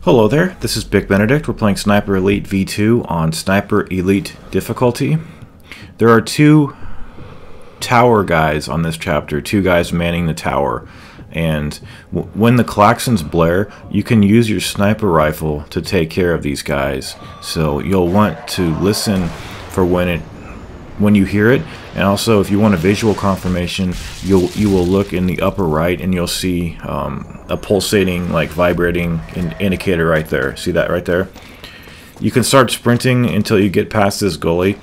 Hello there, this is Big Benedict. We're playing Sniper Elite V2 on Sniper Elite difficulty. There are two tower guys on this chapter, two guys manning the tower. And when the klaxons blare, you can use your sniper rifle to take care of these guys. So you'll want to listen for when you hear it, and also if you want a visual confirmation, you will look in the upper right and you'll see a pulsating, like vibrating indicator right there. See that right there? You can start sprinting until you get past this gully,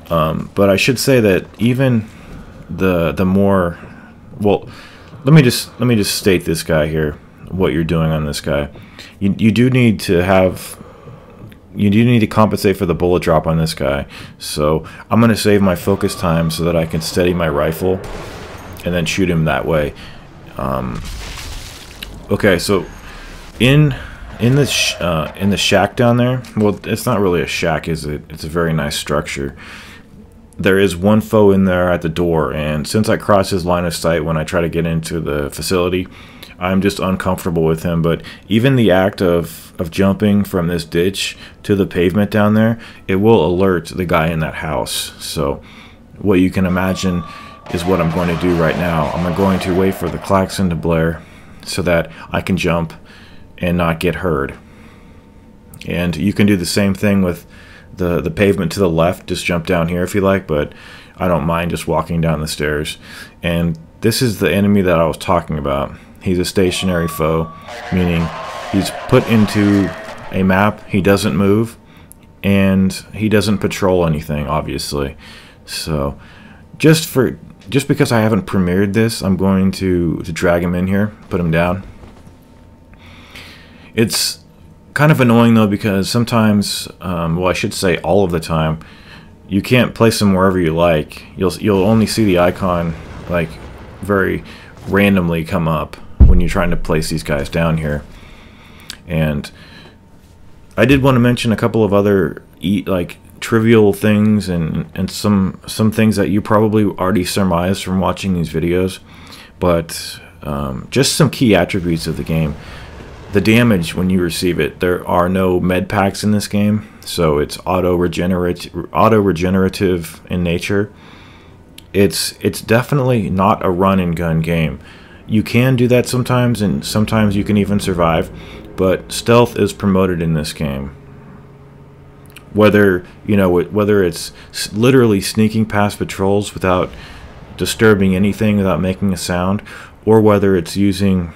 but I should say that even the more, well, let me just state this guy here, what you're doing on this guy. You do need to compensate for the bullet drop on this guy. So I'm going to save my focus time so that I can steady my rifle and then shoot him that way. Okay, so in the shack down there, well, it's not really a shack, is it? It's a very nice structure. There is one foe in there at the door, and since I cross his line of sight when I try to get into the facility, I'm just uncomfortable with him. But even the act of jumping from this ditch to the pavement down there, it will alert the guy in that house. So what you can imagine is what I'm going to do right now. I'm going to wait for the klaxon to blare so that I can jump and not get heard. And you can do the same thing with the pavement to the left. Just jump down here if you like, but I don't mind just walking down the stairs. And this is the enemy that I was talking about. He's a stationary foe, meaning he's put into a map, he doesn't move, and he doesn't patrol anything, obviously. So just because I haven't premiered this, I'm going to drag him in here, put him down. It's kind of annoying though, because sometimes, well, I should say all of the time, you can't place him wherever you like. You'll only see the icon like very randomly come up when you're trying to place these guys down here. And I did want to mention a couple of other like trivial things and some things that you probably already surmised from watching these videos, but just some key attributes of the game. The damage when you receive it, there are no med packs in this game, so it's auto regenerative in nature. It's definitely not a run and gun game. You can do that sometimes, and sometimes you can even survive, but stealth is promoted in this game. Whether it's literally sneaking past patrols without disturbing anything, without making a sound, or whether it's using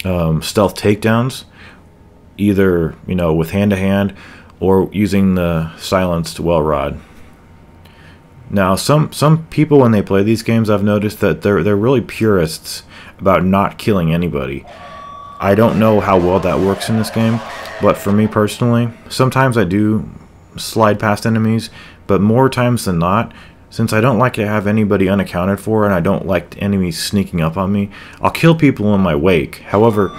stealth takedowns, either with hand-to-hand or using the silenced well rod. Now, some people when they play these games, I've noticed that they're really purists about not killing anybody. I don't know how well that works in this game, but for me personally, sometimes I do slide past enemies, but more times than not, since I don't like to have anybody unaccounted for and I don't like enemies sneaking up on me, I'll kill people in my wake. However,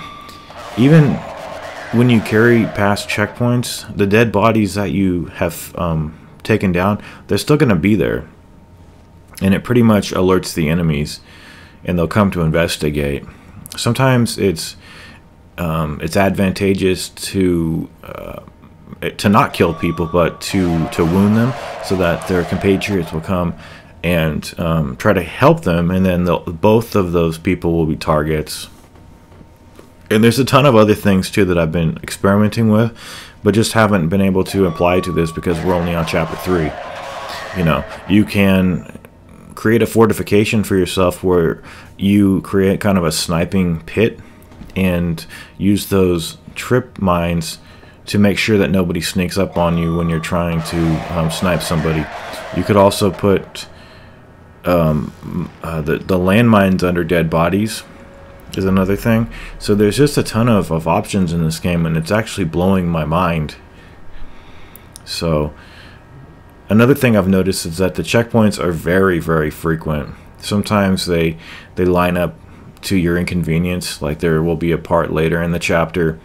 even when you carry past checkpoints, the dead bodies that you have taken down, they're still going to be there, and it pretty much alerts the enemies and they'll come to investigate. Sometimes it's advantageous to not kill people, but to wound them so that their compatriots will come and try to help them, and then both of those people will be targets. And there's a ton of other things too that I've been experimenting with, but just haven't been able to apply to this because we're only on chapter 3. You can create a fortification for yourself where you create kind of a sniping pit and use those trip mines to make sure that nobody sneaks up on you when you're trying to snipe somebody. You could also put the landmines under dead bodies is another thing. So there's just a ton of options in this game, and it's actually blowing my mind. So another thing I've noticed is that the checkpoints are very, very frequent. Sometimes they line up to your inconvenience. Like there will be a part later in the chapter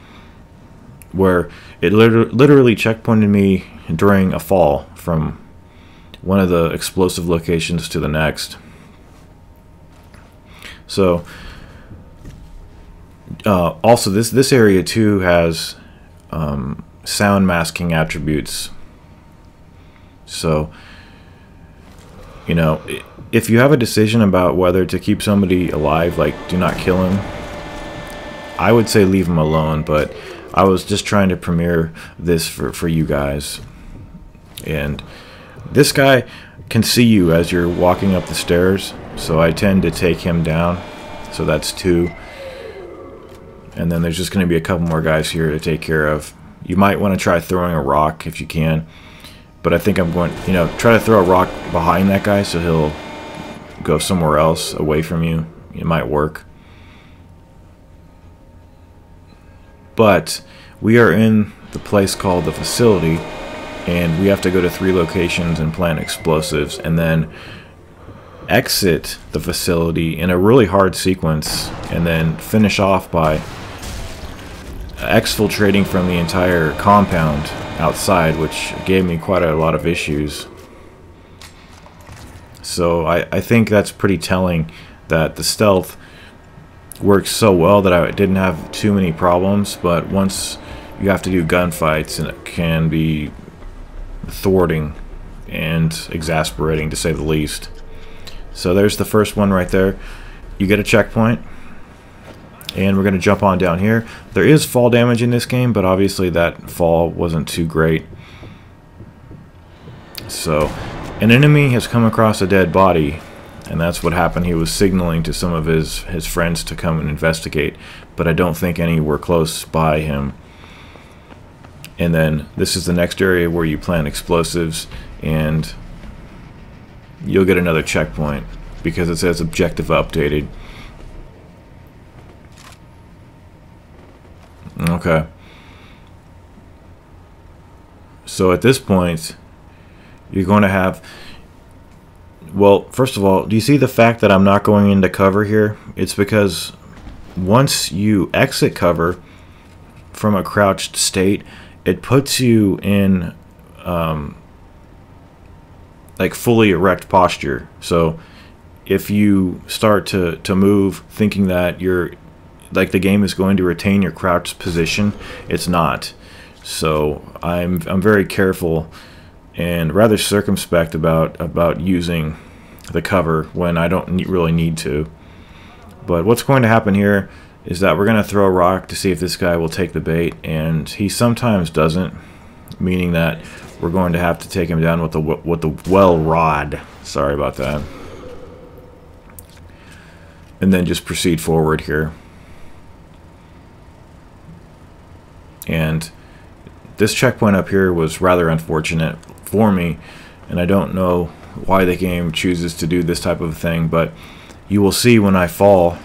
where it literally checkpointed me during a fall from one of the explosive locations to the next. So also this area too has sound masking attributes. So, you know, if you have a decision about whether to keep somebody alive, like do not kill him, I would say leave him alone, but I was just trying to premiere this for you guys. And this guy can see you as you're walking up the stairs, so I tend to take him down. So that's 2. And then there's just going to be a couple more guys here to take care of. You might want to try throwing a rock if you can, but I think I'm going, you know, try to throw a rock behind that guy so he'll go somewhere else away from you. It might work. But we are in the place called the facility, and we have to go to 3 locations and plant explosives and then exit the facility in a really hard sequence and then finish off by exfiltrating from the entire compound outside, which gave me quite a lot of issues. So I think that's pretty telling that the stealth works so well that I didn't have too many problems, but once you have to do gunfights, and it can be thwarting and exasperating to say the least. So there's the first one right there. You get a checkpoint, and we're going to jump on down here. There is fall damage in this game, but obviously that fall wasn't too great. So an enemy has come across a dead body, and that's what happened. He was signaling to some of his friends to come and investigate, but I don't think any were close by him. And then this is the next area where you plant explosives, and you'll get another checkpoint because it says objective updated. Okay. So at this point, you're going to have... Well, first of all, do you see the fact that I'm not going into cover here? It's because once you exit cover from a crouched state, it puts you in like fully erect posture. So if you start to move thinking that you're like the game is going to retain your crouched position, it's not. So I'm very careful and rather circumspect about using the cover when I don't really need to. But what's going to happen here is that we're going to throw a rock to see if this guy will take the bait, and he sometimes doesn't, meaning that we're going to have to take him down with the well rod. Sorry about that. And then just proceed forward here. And this checkpoint up here was rather unfortunate for me, and I don't know why the game chooses to do this type of thing, but you will see when I fall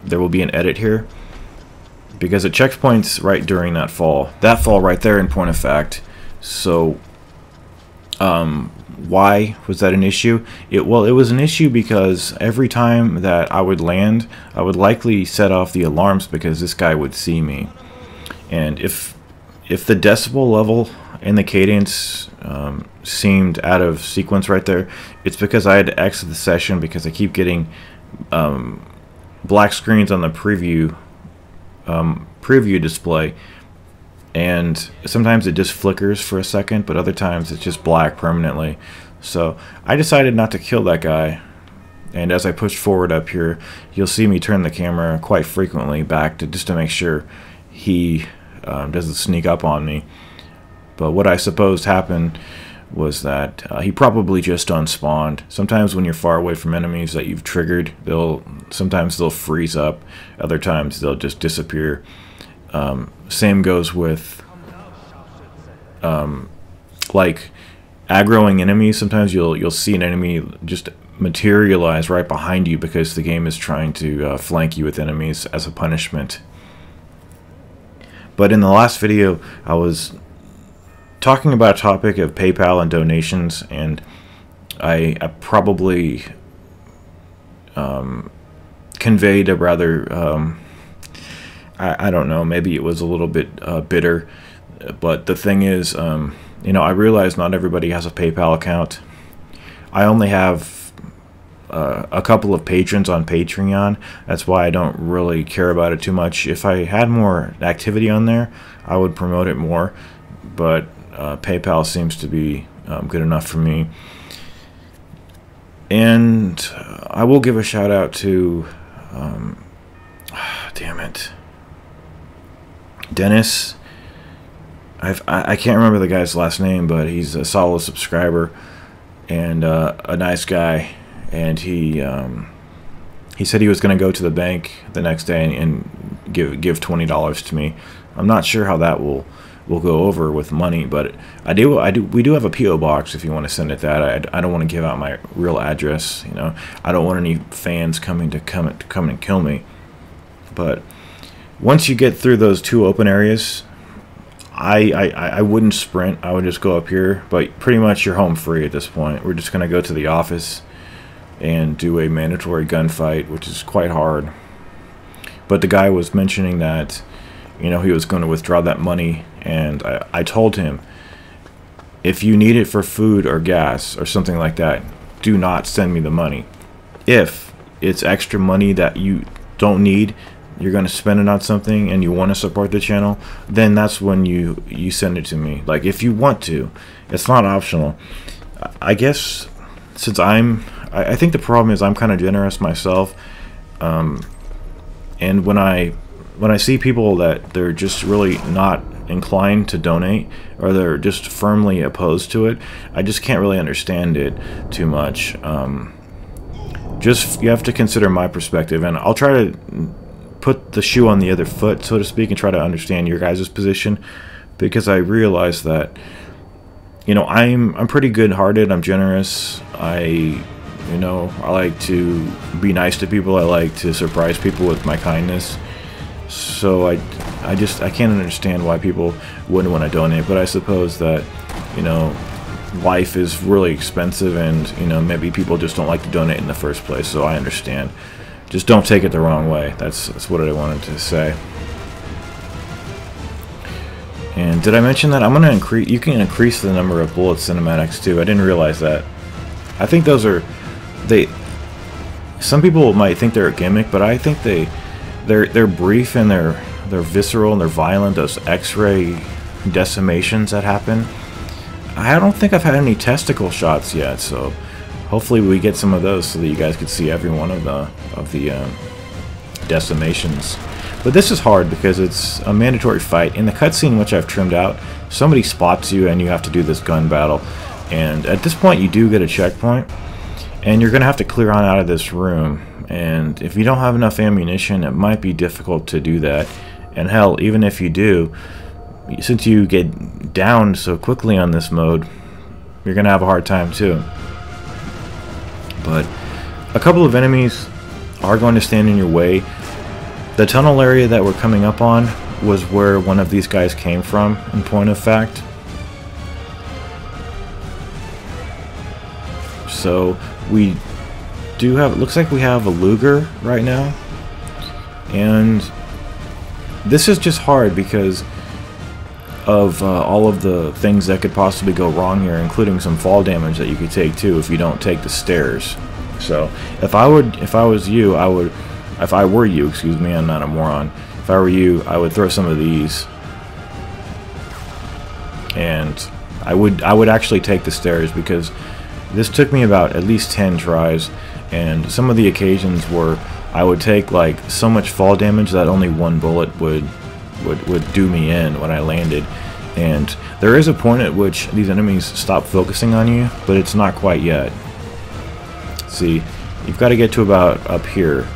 there will be an edit here because it checkpoints right during that fall right there in point of fact. So why was that an issue? Well, it was an issue because every time that I would land, I would likely set off the alarms because this guy would see me. And if the decibel level and the cadence seemed out of sequence right there, it's because I had to exit the session because I keep getting black screens on the preview display, and sometimes it just flickers for a second, but other times it's just black permanently. So I decided not to kill that guy, and as I push forward up here, you'll see me turn the camera quite frequently back just to make sure he doesn't sneak up on me. But what I suppose happened was that he probably just unspawned. Sometimes when you're far away from enemies that you've triggered, sometimes they'll freeze up, other times they'll just disappear. Same goes with like aggroing enemies. Sometimes you'll see an enemy just materialize right behind you because the game is trying to flank you with enemies as a punishment. But in the last video, I was talking about a topic of PayPal and donations, and I probably conveyed a rather I don't know, maybe it was a little bit bitter, but the thing is, you know, I realize not everybody has a PayPal account. I only have a couple of patrons on Patreon. That's why I don't really care about it too much. If I had more activity on there, I would promote it more. But PayPal seems to be good enough for me. And I will give a shout out to, damn it, Dennis. I can't remember the guy's last name, but he's a solid subscriber and a nice guy. And he said he was going to go to the bank the next day and give $20 to me. I'm not sure how that will go over with money, but we do have a PO box if you want to send it that. I don't want to give out my real address, you know. I don't want any fans come and kill me. But once you get through those 2 open areas, I wouldn't sprint. I would just go up here, but pretty much you're home free at this point. We're just going to go to the office and do a mandatory gunfight, which is quite hard. But the guy was mentioning that, you know, he was going to withdraw that money, and I told him, if you need it for food or gas or something like that, do not send me the money. If it's extra money that you don't need, you're going to spend it on something and you want to support the channel, then that's when you send it to me. Like, if you want to, it's not optional. I guess since I think the problem is I'm kind of generous myself, and when I see people that they're just really not inclined to donate, or they're just firmly opposed to it, I just can't really understand it too much. Just, you have to consider my perspective, and I'll try to put the shoe on the other foot, so to speak, and try to understand your guys' position, because I realize that, you know, I'm pretty good-hearted. I'm generous. I like to be nice to people. I like to surprise people with my kindness. So I can't understand why people wouldn't want to donate. But I suppose that, you know, life is really expensive, and, you know, maybe people just don't like to donate in the first place. So I understand. Just don't take it the wrong way. That's what I wanted to say. And did I mention that I'm going to increase? You can increase the number of bullet cinematics too. I didn't realize that. I think those are some people might think they're a gimmick, but I think they're brief, and they're visceral, and they're violent. Those X-ray decimations that happen. I don't think I've had any testicle shots yet, so hopefully we get some of those so that you guys can see every one of the decimations. But this is hard because it's a mandatory fight. In the cutscene, which I've trimmed out, somebody spots you and you have to do this gun battle. And at this point you do get a checkpoint, and you're going to have to clear on out of this room. And if you don't have enough ammunition, it might be difficult to do that. And hell, even if you do, since you get downed so quickly on this mode, you're going to have a hard time too. But a couple of enemies are going to stand in your way. The tunnel area that we're coming up on was where one of these guys came from, in point of fact. So we do have, it looks like we have a Luger right now. And this is just hard because of all of the things that could possibly go wrong here, including some fall damage that you could take too if you don't take the stairs. So if I were you, excuse me, I'm not a moron. If I were you, I would throw some of these, and I would actually take the stairs, because this took me about at least 10 tries, and some of the occasions where I would take like so much fall damage that only one bullet would do me in when I landed. And there is a point at which these enemies stop focusing on you, but it's not quite yet. See, you've got to get to about up here,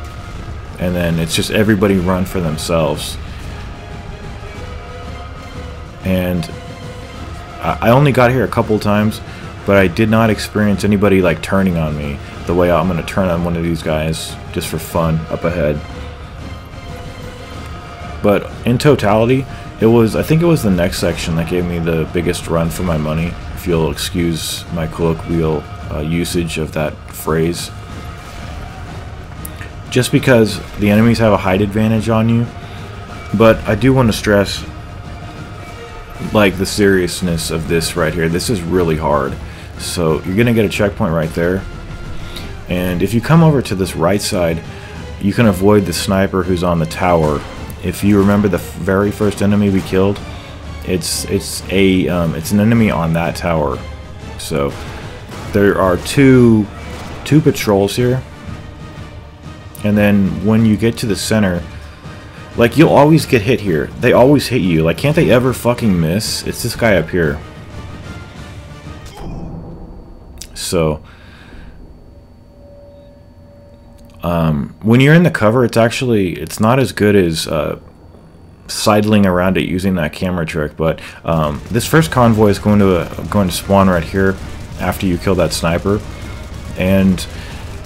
and then it's just everybody run for themselves. And I only got here a couple times, but I did not experience anybody like turning on me the way I'm going to turn on one of these guys just for fun up ahead. But in totality, I think it was the next section that gave me the biggest run for my money, if you'll excuse my colloquial usage of that phrase. Just because the enemies have a height advantage on you. But I do want to stress, like, the seriousness of this right here. This is really hard. So you're going to get a checkpoint right there. And if you come over to this right side, you can avoid the sniper who's on the tower. If you remember the very first enemy we killed, it's an enemy on that tower. So there are two patrols here, and then when you get to the center, like, you'll always get hit here. They always hit you. Like, can't they ever fucking miss? It's this guy up here. So when you're in the cover, it's not as good as sidling around it using that camera trick. But this first convoy is going to spawn right here after you kill that sniper, and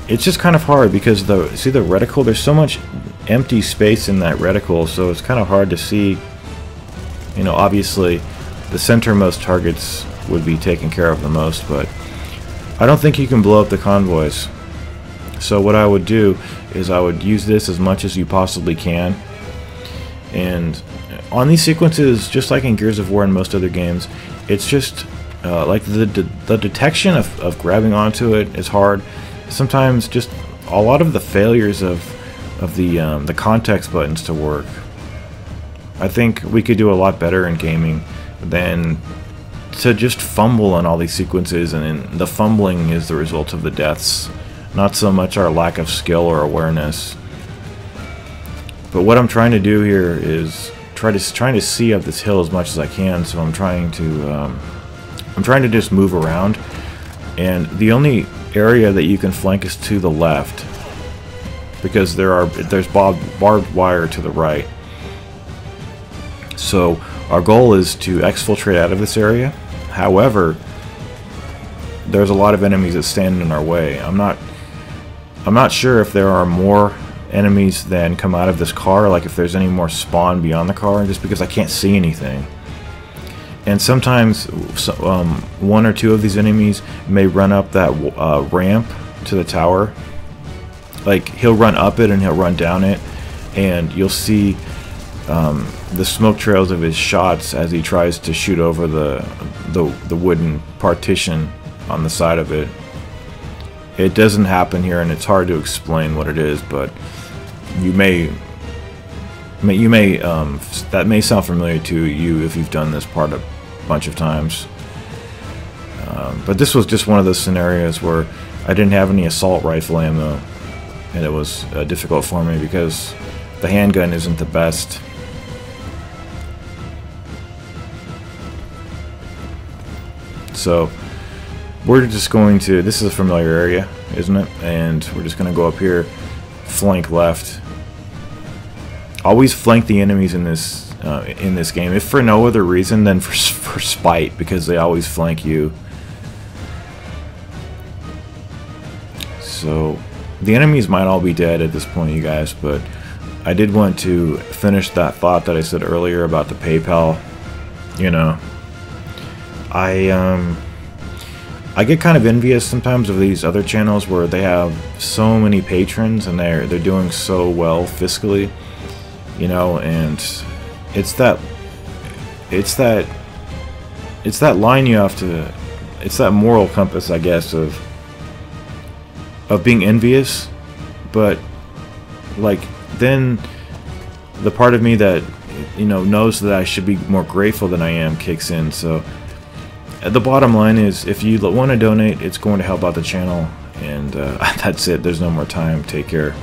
it's just kind of hard because see the reticle. There's so much empty space in that reticle, so it's kind of hard to see. You know, obviously, the centermost targets would be taken care of the most, but I don't think you can blow up the convoys. So what I would do is I would use this as much as you possibly can. And on these sequences, just like in Gears of War and most other games, it's just like the detection of grabbing onto it is hard. Sometimes just a lot of the failures of the context buttons to work. I think we could do a lot better in gaming than to just fumble on all these sequences, and the fumbling is the result of the deaths, not so much our lack of skill or awareness. But what I'm trying to do here is trying to see up this hill as much as I can. So I'm trying to just move around, and the only area that you can flank is to the left, because there's barbed wire to the right. So our goal is to exfiltrate out of this area. However, there's a lot of enemies that stand in our way. I'm not sure if there are more enemies than come out of this car, like if there's any more spawn beyond the car, just because I can't see anything. And sometimes one or two of these enemies may run up that ramp to the tower. Like, he'll run up it and he'll run down it, and you'll see the smoke trails of his shots as he tries to shoot over the wooden partition on the side of it. It doesn't happen here, and it's hard to explain what it is, but you may that may sound familiar to you if you've done this part a bunch of times. But this was just one of those scenarios where I didn't have any assault rifle ammo, and it was difficult for me because the handgun isn't the best. So we're just going to, this is a familiar area, isn't it? And we're just going to go up here, flank left. Always flank the enemies in this game, if for no other reason than for spite, because they always flank you. So the enemies might all be dead at this point, you guys, but I did want to finish that thought that I said earlier about the PayPal. You know, I get kind of envious sometimes of these other channels where they have so many patrons and they're doing so well fiscally, you know, and it's that line you have to, it's that moral compass, I guess, of being envious, but like then the part of me that, you know, knows that I should be more grateful than I am kicks in. So the bottom line is, if you want to donate, it's going to help out the channel, and that's it. There's no more time. Take care.